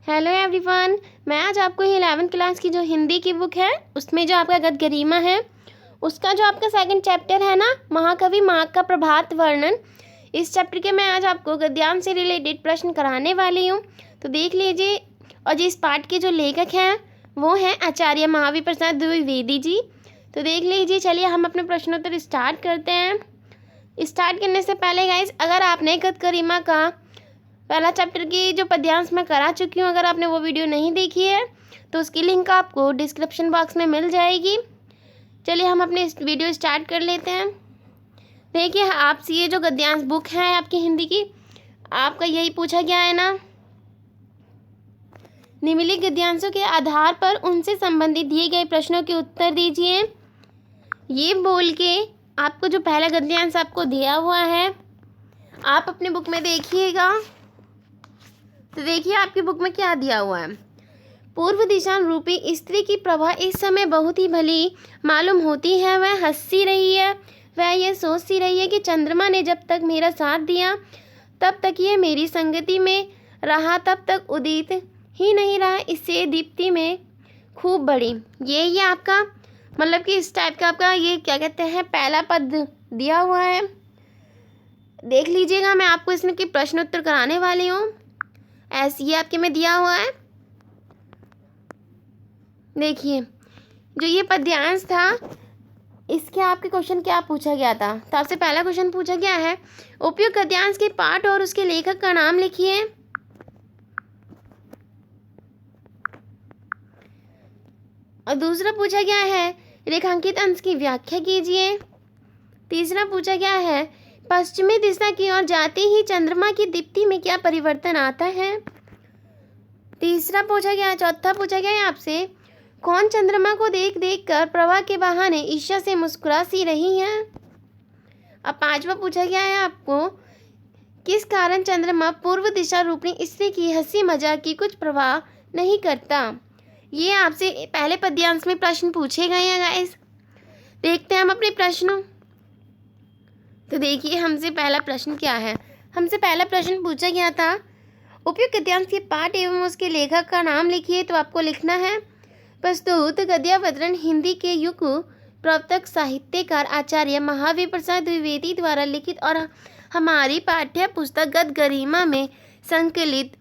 Hello everyone. मैं आज आपको 11th क्लास की जो हिंदी की बुक है उसमें जो आपका गद्य गरिमा है उसका जो आपका सेकंड चैप्टर है ना, महाकवि माघ का प्रभात वर्णन, इस चैप्टर के मैं आज आपको गद्यांश से रिलेटेड प्रश्न कराने वाली हूँ। तो देख लीजिए। और जी इस पाठ के जो लेखक हैं वो हैं आचार्य महावीर प्रसाद द्विवेदी जी। तो देख लीजिए। चलिए हम अपने प्रश्नोत्तर स्टार्ट करते हैं। स्टार्ट करने से पहले गाइस, अगर आपने गद्य गरिमा का पहला चैप्टर की जो पद्यांश मैं करा चुकी हूँ, अगर आपने वो वीडियो नहीं देखी है तो उसकी लिंक आपको डिस्क्रिप्शन बॉक्स में मिल जाएगी। चलिए हम अपने इस वीडियो स्टार्ट कर लेते हैं। देखिए आपसे ये जो गद्यांश बुक है आपकी हिंदी की, आपका यही पूछा गया है ना, निम्नलिखित गद्यांशों के आधार पर उनसे संबंधित दिए गए प्रश्नों के उत्तर दीजिए। ये बोल के आपको जो पहला गद्यांश आपको दिया हुआ है आप अपनी बुक में देखिएगा। तो देखिए आपकी बुक में क्या दिया हुआ है। पूर्व दिशा रूपी स्त्री की प्रभा इस समय बहुत ही भली मालूम होती है। वह हंसी रही है, वह यह सोचती रही है कि चंद्रमा ने जब तक मेरा साथ दिया तब तक ये मेरी संगति में रहा, तब तक उदित ही नहीं रहा, इससे दीप्ति में खूब बढ़ी। ये आपका मतलब कि इस टाइप का आपका ये क्या कहते हैं पहला पद दिया हुआ है। देख लीजिएगा, मैं आपको इसमें की प्रश्न उत्तर कराने वाली हूँ। ऐसे ही आपके में दिया हुआ है। देखिए जो ये पद्यांश था इसके आपके क्वेश्चन क्या पूछा गया था। तो आपसे पहला क्वेश्चन पूछा गया है उपयुक्त गद्यांश के पाठ और उसके लेखक का नाम लिखिए। और दूसरा पूछा गया है रेखांकित अंश की व्याख्या कीजिए। तीसरा पूछा गया है पश्चिमी दिशा की ओर जाते ही चंद्रमा की दीप्ति में क्या परिवर्तन आता है। चौथा पूछा गया है आपसे कौन चंद्रमा को देख देख कर प्रभा के बहाने ईर्ष्या से मुस्कुरा सी रही है। अब पांचवा पूछा गया है आपको किस कारण चंद्रमा पूर्व दिशा रूपी स्त्री की हंसी मजाक की कुछ प्रभाव नहीं करता। ये आपसे पहले पद्यांश में प्रश्न पूछे गए हैं गाइस। देखते हैं हम अपने प्रश्नों। तो देखिए हमसे पहला प्रश्न क्या है। हमसे पहला प्रश्न पूछा गया था उपयुक्त गद्यांश के पाठ एवं उसके लेखक का नाम लिखिए। तो आपको लिखना है प्रस्तुत गद्यावतरण हिंदी के युग प्रवर्तक साहित्यकार आचार्य महावीर प्रसाद द्विवेदी द्वारा लिखित और हमारी पाठ्य पुस्तक गद्य गरिमा में संकलित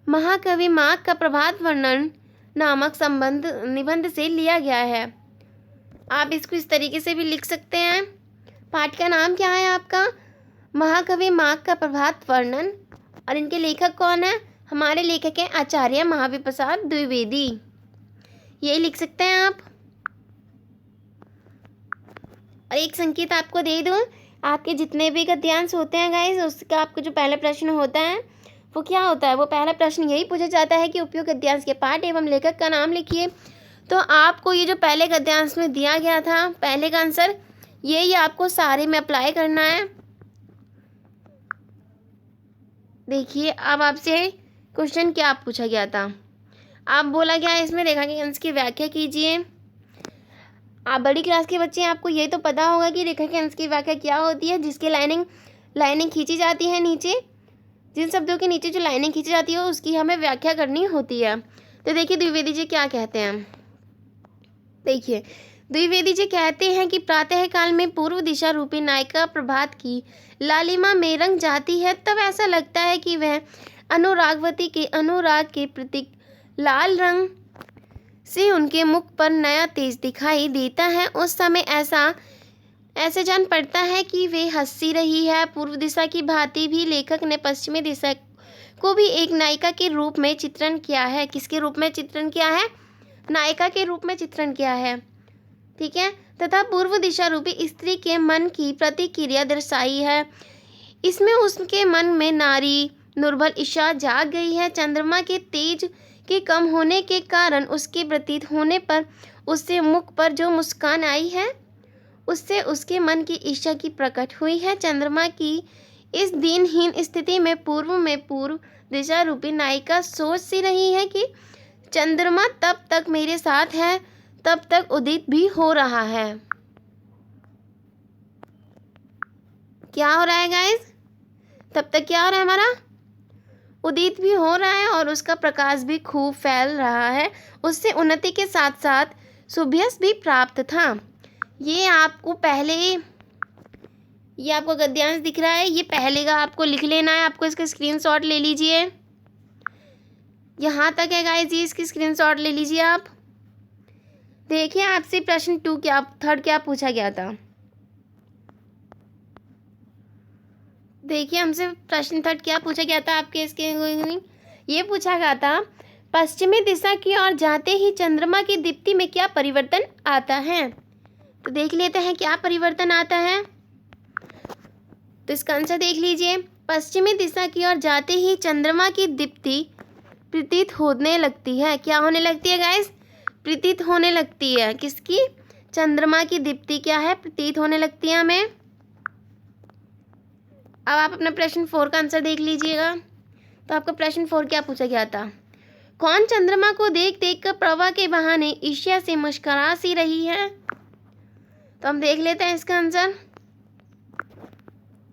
महाकवि माघ का प्रभात वर्णन नामक निबंध से लिया गया है। आप इसको इस तरीके से भी लिख सकते हैं। पाठ का नाम क्या है आपका, महाकवि माघ का प्रभात वर्णन। और इनके लेखक कौन है, हमारे लेखक हैं आचार्य महावीर प्रसाद द्विवेदी। यही लिख सकते हैं आप। और एक संकेत आपको दे दूं, आपके जितने भी गद्यांश होते हैं गाइस उसका आपको जो पहला प्रश्न होता है वो क्या होता है, वो पहला प्रश्न यही पूछा जाता है कि उपयुक्त गद्यांश के पाठ एवं लेखक का नाम लिखिए। तो आपको ये जो पहले गद्यांश में दिया गया था पहले का आंसर यही आपको सारे में अप्लाई करना है। देखिए अब आपसे क्वेश्चन क्या पूछा गया था। आप बोला गया इसमें रेखांकित अंश की व्याख्या कीजिए। आप बड़ी क्लास के बच्चे हैं, आपको ये तो पता होगा कि रेखांकित अंश की व्याख्या क्या होती है। जिसके लाइनिंग खींची जाती है नीचे, जिन शब्दों के नीचे जो लाइनिंग खींची जाती है उसकी हमें व्याख्या करनी होती है। तो देखिए द्विवेदी जी क्या कहते हैं। देखिए द्विवेदी जी कहते हैं कि प्रातः काल में पूर्व दिशा रूपी नायिका प्रभात की लालिमा में रंग जाती है, तब ऐसा लगता है कि वह अनुरागवती के अनुराग के प्रतीक लाल रंग से उनके मुख पर नया तेज दिखाई देता है। उस समय ऐसे जान पड़ता है कि वे हंसी रही है। पूर्व दिशा की भांति भी लेखक ने पश्चिमी दिशा को भी एक नायिका के रूप में चित्रण किया है। किसके रूप में चित्रण किया है, नायिका के रूप में चित्रण किया है, ठीक है। तथा पूर्व दिशा रूपी स्त्री के मन की प्रतिक्रिया दर्शाई है। इसमें उसके मन में नारी निर्बल ईर्ष्या जाग गई है। चंद्रमा के तेज के कम होने के कारण उसके प्रतीत होने पर उससे मुख पर जो मुस्कान आई है उससे उसके मन की ईर्ष्या की प्रकट हुई है। चंद्रमा की इस दीनहीन स्थिति में पूर्व दिशा रूपी नायिका सोच सी रही है कि चंद्रमा तब तक मेरे साथ है तब तक उदित भी हो रहा है। क्या हो रहा है गाइस, तब तक क्या हो रहा है हमारा उदित भी हो रहा है और उसका प्रकाश भी खूब फैल रहा है। उससे उन्नति के साथ साथ शुभ्यस भी प्राप्त था। ये आपको गद्यांश दिख रहा है, ये पहले का आपको लिख लेना है। आपको इसका स्क्रीनशॉट ले लीजिए। यहाँ तक है गाइस, ये इसकी स्क्रीनशॉट ले लीजिए आप। देखिए आपसे प्रश्न थर्ड क्या पूछा गया था। देखिए हमसे प्रश्न थर्ड क्या पूछा गया था आपके इसके ये पूछा गया था, पश्चिमी दिशा की ओर जाते ही चंद्रमा की दीप्ति में क्या परिवर्तन आता है। तो देख लेते हैं क्या परिवर्तन आता है। तो इसका आंसर देख लीजिए। पश्चिमी दिशा की ओर जाते ही चंद्रमा की दीप्ति प्रतीत होने लगती है। क्या होने लगती है गाइस? प्रतीत होने लगती है। किसकी? चंद्रमा की दीप्ति क्या है? प्रतीत होने लगती है हमें। अब आप अपना प्रश्न 4 का आंसर देख लीजिएगा। तो आपका प्रश्न 4 क्या पूछा गया था? कौन चंद्रमा को देख देख कर प्रभा के बहाने ईर्ष्या से मुस्कुरा सी रही है। तो हम देख लेते हैं इसका आंसर।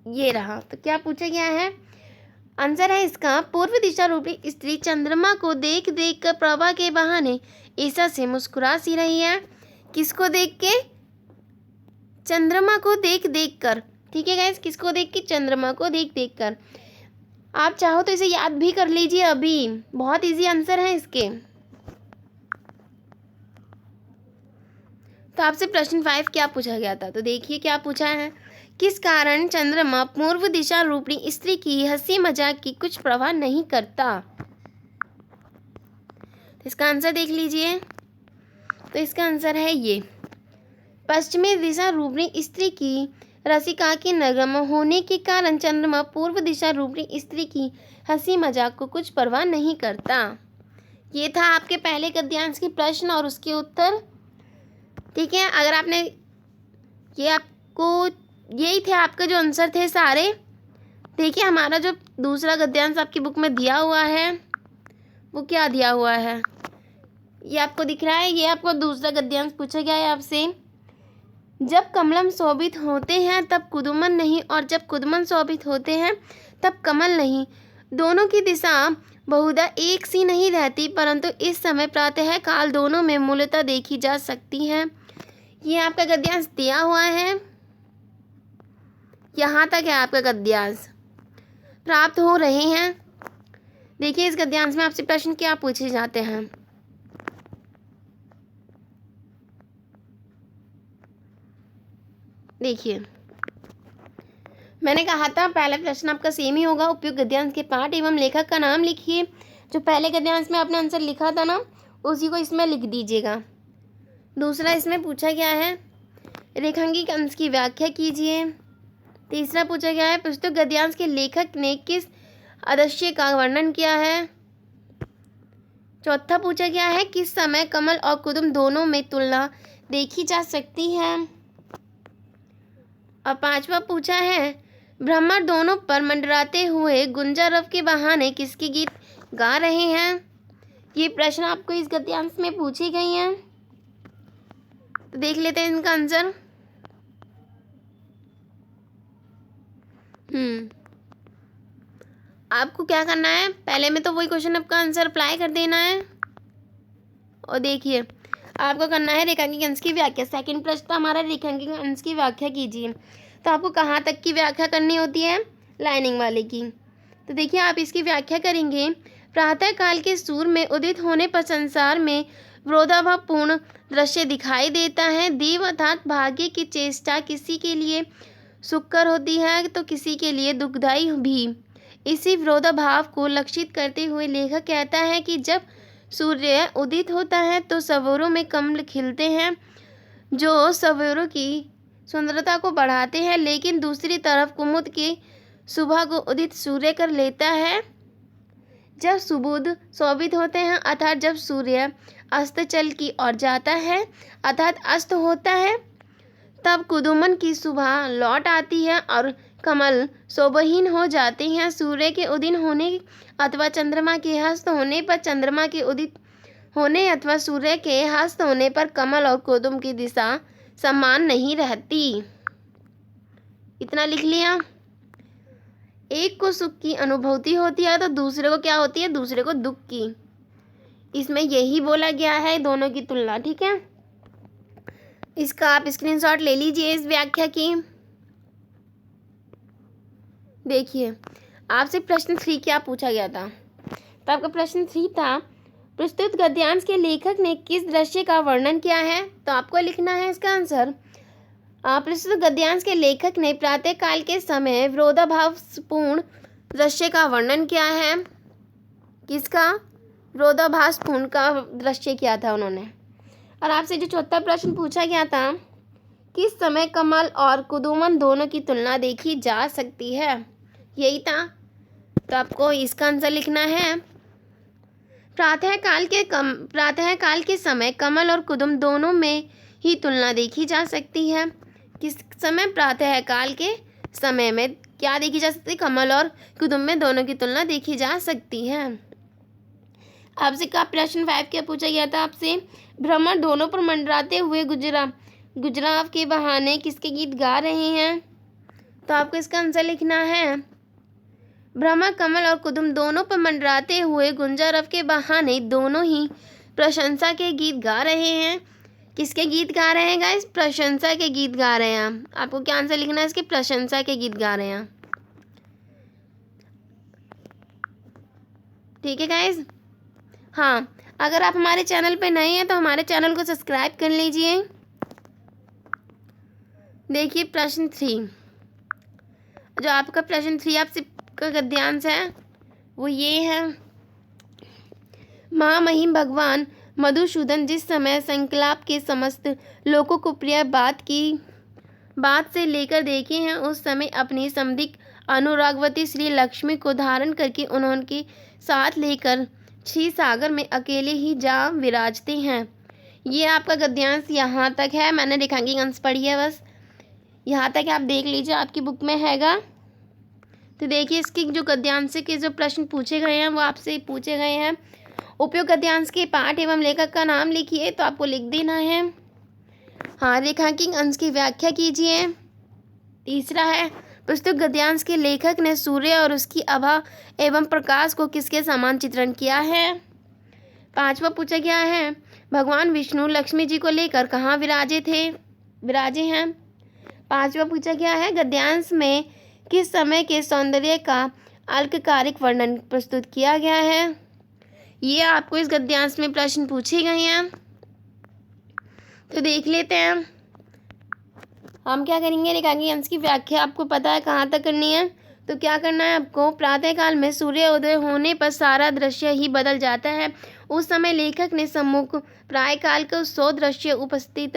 ये रहा। तो क्या पूछा गया है? आंसर है इसका, पूर्व दिशा रूपी स्त्री चंद्रमा को देख देख कर प्रभा के बहाने ईर्ष्या से मुस्कुरा सी रही है। किसको देख के? चंद्रमा को देख देख कर। ठीक है गाइस, किसको देख के? चंद्रमा को देख देख कर। आप चाहो तो इसे याद भी कर लीजिए, अभी बहुत इजी आंसर है इसके। तो आपसे प्रश्न 5 क्या पूछा गया था। तो देखिए क्या पूछा है, किस कारण चंद्रमा पूर्व दिशा रूपी स्त्री की हंसी मजाक की कुछ परवाह नहीं करता। इसका आंसर देख लीजिए। तो इसका आंसर है ये, पश्चिमी दिशा रूपी स्त्री की रसिका के नगम होने के कारण चंद्रमा पूर्व दिशा रूपी स्त्री की हंसी मजाक को कुछ परवाह नहीं करता। ये था आपके पहले गद्यांश के प्रश्न और उसके उत्तर। ठीक है, अगर आपने यही थे आपके जो आंसर थे सारे। देखिए हमारा जो दूसरा गद्यांश आपकी बुक में दिया हुआ है वो क्या दिया हुआ है, ये आपको दिख रहा है। ये आपको दूसरा गद्यांश पूछा गया है आपसे, जब कमलम शोभित होते हैं तब कुदुमन नहीं, और जब कुदुमन शोभित होते हैं तब कमल नहीं। दोनों की दिशा बहुधा एक सी नहीं रहती, परंतु इस समय प्रातः काल दोनों में मूलतः देखी जा सकती है। ये आपका गद्यांश दिया हुआ है। यहाँ तक है आपका गद्यांश प्राप्त हो रहे हैं। देखिए इस गद्यांश में आपसे प्रश्न क्या पूछे जाते हैं। देखिए मैंने कहा था पहला प्रश्न आपका सेम ही होगा। उपयुक्त गद्यांश के पाठ एवं लेखक का नाम लिखिए। जो पहले गद्यांश में आपने आंसर लिखा था ना, उसी को इसमें लिख दीजिएगा। दूसरा इसमें पूछा गया है, रेखांकित अंश की व्याख्या कीजिए। तीसरा पूछा गया है, पुस्तक गद्यांश के लेखक ने किस अदृश्य का वर्णन किया है। चौथा पूछा गया है, किस समय कमल और कुदुम दोनों में तुलना देखी जा सकती है। और पांचवा पूछा है, भ्रमर दोनों पर मंडराते हुए गुंजारव के बहाने किसके गीत गा रहे हैं। ये प्रश्न आपको इस गद्यांश में पूछी गई हैं। तो देख लेते हैं इनका आंसर। आपको क्या करना है, पहले में तो वही क्वेश्चन आपका आंसर अप्लाई कर देना है। और देखिए आपको करना है रेखांकित अंश की व्याख्या। सेकंड प्रश्न हमारा रेखांकित अंश की व्याख्या कीजिए। तो आपको कहाँ तक की व्याख्या करनी होती है, लाइनिंग वाले की। तो देखिए आप इसकी व्याख्या करेंगे, प्रातः काल के सूर्य में उदित होने पर संसार में विरोधाभासपूर्ण दृश्य दिखाई देता है। देव अर्थात भाग्य की चेष्टा किसी के लिए सुखकर होती है तो किसी के लिए दुखदायी भी। इसी विरोधाभाव को लक्षित करते हुए लेखक कहता है कि जब सूर्य उदित होता है तो सवेरों में कमल खिलते हैं जो सवेरों की सुंदरता को बढ़ाते हैं, लेकिन दूसरी तरफ कुमुद की सुबह को उदित सूर्य कर लेता है। जब सुबुध शोभित होते हैं अर्थात जब सूर्य अस्ताचल की ओर जाता है अर्थात अस्त होता है, तब कुदुमन की सुबह लौट आती है और कमल शोभहीन हो जाते हैं। सूर्य के उदय होने अथवा चंद्रमा के हस्त होने पर, चंद्रमा के उदित होने अथवा सूर्य के हस्त होने पर कमल और कुदुम की दिशा समान नहीं रहती। इतना लिख लिया। एक को सुख की अनुभूति होती है तो दूसरे को क्या होती है, दूसरे को दुख की। इसमें यही बोला गया है, दोनों की तुलना। ठीक है, इसका आप स्क्रीनशॉट ले लीजिए इस व्याख्या की। देखिए आपसे प्रश्न 3 क्या पूछा गया था। तो आपका प्रश्न 3 था, प्रस्तुत गद्यांश के लेखक ने किस दृश्य का वर्णन किया है। तो आपको लिखना है इसका आंसर। प्रस्तुत गद्यांश के लेखक ने प्रातः काल के समय विरोधाभासपूर्ण दृश्य का वर्णन किया है। किसका? विरोधाभासपूर्ण का दृश्य किया था उन्होंने। और आपसे जो चौथा प्रश्न पूछा गया था, किस समय कमल और कुदुमन दोनों की तुलना देखी जा सकती है, यही था। तो आपको इसका आंसर लिखना है। प्रातः काल के समय कमल और कुदुम दोनों में ही तुलना देखी जा सकती है। किस समय? प्रातः काल के समय में क्या देखी जा सकती है? कमल और कुदुम में दोनों की तुलना देखी जा सकती है। आपसे का प्रश्न 5 क्या पूछा गया था आपसे, भ्रमर दोनों पर मंडराते हुए गुजराव के बहाने किसके गीत गा रहे हैं। तो आपको इसका आंसर लिखना है। भ्रमर, कमल और कुदुम दोनों पर मंडराते हुए गुंजरव के बहाने दोनों ही प्रशंसा के गीत गा रहे हैं। किसके गीत गा रहे हैं गाइस? प्रशंसा के गीत गा रहे हैं। आपको क्या आंसर लिखना है इसके? प्रशंसा के गीत गा रहे हैं। ठीक है गाइस। हाँ, अगर आप हमारे चैनल पे नए हैं तो हमारे चैनल को सब्सक्राइब कर लीजिए। देखिए प्रश्न 3, जो आपका प्रश्न 3 आपसे का गद्यांश है वो ये है। महामहिम भगवान मधुसूदन जिस समय संकलाप के समस्त लोगों को प्रिय बात से लेकर देखे हैं, उस समय अपनी समधिक अनुरागवती श्री लक्ष्मी को धारण करके उन्होंने साथ लेकर क्षीर सागर में अकेले ही जा विराजते हैं। ये आपका गद्यांश यहाँ तक है। मैंने रेखांकित अंश पढ़ी है, बस यहाँ तक आप देख लीजिए, आपकी बुक में हैगा। तो देखिए इसकी जो गद्यांश के जो प्रश्न पूछे गए हैं वो आपसे पूछे गए हैं। उपयुक्त गद्यांश के पाठ एवं लेखक का नाम लिखिए, तो आपको लिख देना है। हाँ, रेखांकित अंश की व्याख्या कीजिए। तीसरा है, प्रस्तुत गद्यांश के लेखक ने सूर्य और उसकी आभा एवं प्रकाश को किसके समान चित्रण किया है। 5वां पूछा गया है, भगवान विष्णु लक्ष्मी जी को लेकर कहाँ विराजे हैं। 5वां पूछा गया है, गद्यांश में किस समय के सौंदर्य का अलंकारिक वर्णन प्रस्तुत किया गया है। ये आपको इस गद्यांश में प्रश्न पूछे गए हैं, तो देख लेते हैं। हम क्या करेंगे, रेखांकित अंश की व्याख्या आपको पता है कहाँ तक करनी है। तो क्या करना है आपको, प्रातः काल में सूर्य उदय होने पर सारा दृश्य ही बदल जाता है। उस समय लेखक ने सम्मुख प्राय काल का 100 दृश्य उपस्थित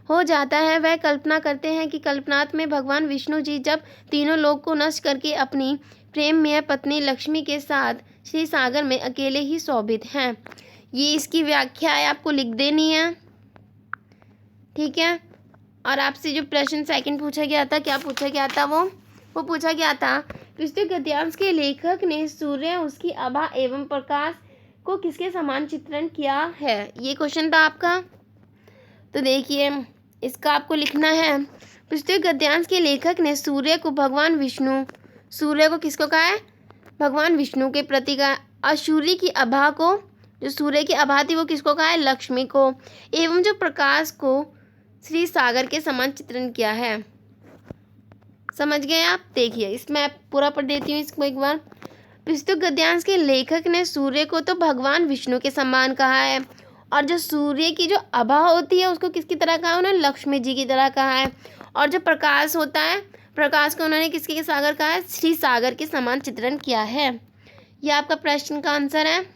हो जाता है। वह कल्पना करते हैं कि कल्पनात् में भगवान विष्णु जी जब तीनों लोक को नष्ट करके अपनी प्रेममय पत्नी लक्ष्मी के साथ श्री सागर में अकेले ही शोभित हैं। ये इसकी व्याख्या है, आपको लिख देनी है। ठीक है। और आपसे जो प्रश्न 2 पूछा गया था, क्या पूछा गया था वो पूछा गया था, प्रस्तुत गद्यांश के लेखक ने सूर्य, उसकी आभा एवं प्रकाश को किसके समान चित्रण किया है। ये क्वेश्चन था आपका। तो देखिए इसका आपको लिखना है। प्रस्तुत गद्यांश के लेखक ने सूर्य को किसको कहा है? भगवान विष्णु के प्रतीक। और सूर्य की आभा को, जो सूर्य की आभा थी वो किसको कहा है? लक्ष्मी को। एवं जो प्रकाश को श्री सागर के समान चित्रण किया है। समझ गए आप? देखिए इसमें आप पूरा पढ़ देती हूँ इसको एक बार। प्रस्तुत गद्यांश के लेखक ने सूर्य को तो भगवान विष्णु के समान कहा है, और जो सूर्य की जो आभा होती है उसको किसकी तरह कहा है? उन्होंने लक्ष्मी जी की तरह कहा है। और जो प्रकाश होता है, प्रकाश को उन्होंने किसके सागर कहा है? श्री सागर के समान चित्रण किया है। यह आपका प्रश्न का आंसर है।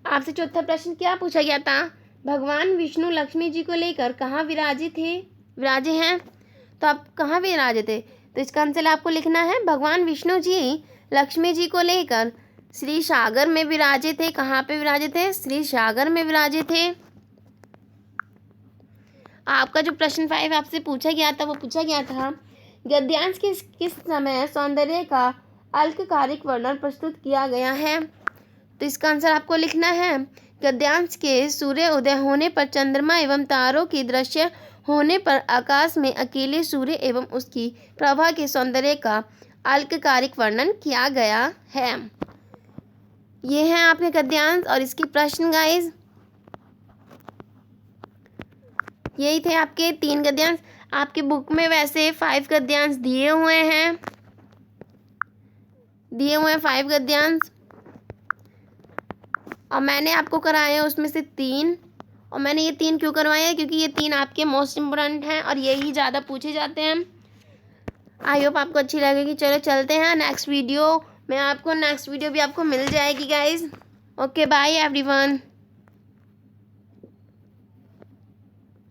आपसे चौथा प्रश्न क्या पूछा गया था, भगवान विष्णु लक्ष्मी जी को लेकर कहाँ विराजे हैं। तो आप कहाँ विराजे थे? तो इसका आंसर आपको लिखना है, भगवान विष्णु जी लक्ष्मी जी को लेकर श्री सागर में विराजे थे। कहाँ पे विराजे थे? श्री सागर में विराजे थे। आपका जो प्रश्न 5 आपसे पूछा गया था वो पूछा गया था, गद्यांश किस समय सौंदर्य का अलंकारिक वर्णन प्रस्तुत किया गया है। तो इसका आंसर आपको लिखना है, गद्यांश के सूर्य उदय होने पर चंद्रमा एवं तारों की दृश्य होने पर आकाश में अकेले सूर्य एवं उसकी प्रभा के सौंदर्य का अल्पकालिक वर्णन किया गया है। ये हैं आपके गद्यांश और इसके प्रश्न गाइस। यही थे आपके 3 गद्यांश। आपकी बुक में वैसे 5 गद्यांश दिए हुए हैं 5 गद्यांश, और मैंने आपको कराए हैं उसमें से 3। और मैंने ये 3 क्यों करवाए हैं, क्योंकि ये 3 आपके मोस्ट इम्पोर्टेंट हैं और यही ज़्यादा पूछे जाते हैं। आई होप आपको अच्छी लगेगी। चलो चलते हैं नेक्स्ट वीडियो में, नेक्स्ट वीडियो भी आपको मिल जाएगी गाइज। Okay bye everyone.